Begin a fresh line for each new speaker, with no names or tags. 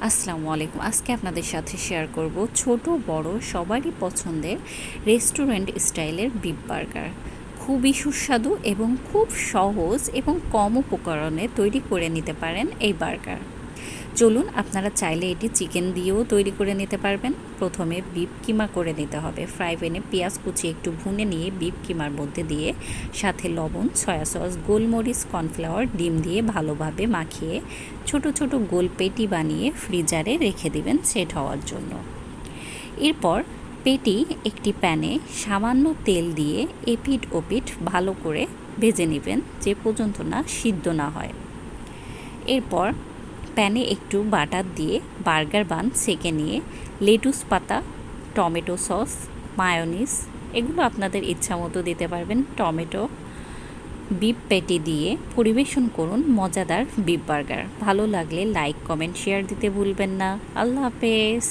আসসালামু আলাইকুম। আজকে আপনাদের সাথে শেয়ার করব ছোট বড় সবারই পছন্দের রেস্টুরেন্ট স্টাইলের বিফ বার্গার। খুবই সুস্বাদু এবং খুব সহজ এবং কম উপকরণে তৈরি করে নিতে পারেন এই বার্গার। চলুন, আপনারা চাইলে এটি চিকেন দিয়েও তৈরি করে নিতে পারবেন। প্রথমে বিফ কিমা করে নিতে হবে। ফ্রাই প্যানে পেঁয়াজ কুচি একটু ভুনে নিয়ে বিফ কিমার মধ্যে দিয়ে সাথে লবণ, সয়া সস, গোলমরিচ, কর্নফ্লাওয়ার, ডিম দিয়ে ভালোভাবে মাখিয়ে ছোট ছোট গোল পেটি বানিয়ে ফ্রিজারে রেখে দিবেন সেট হওয়ার জন্য। এরপর পেটি একটি প্যানে সামান্য তেল দিয়ে এপিঠ ওপিঠ ভালো করে ভেজে নেবেন যে পর্যন্ত না সিদ্ধ না হয়। এরপর প্যানে একটু বাটার দিয়ে বার্গার বান সেঁকে নিয়ে লেটুস পাতা, টমেটো সস, মায়োনিজ এগুলো আপনাদের ইচ্ছা মতো দিতে পারবেন, টমেটো, বিফ প্যাটি দিয়ে পরিবেশন করুন মজাদার বিফ বার্গার। ভালো লাগলে লাইক, কমেন্ট, শেয়ার দিতে ভুলবেন না। আল্লাহ হাফেজ।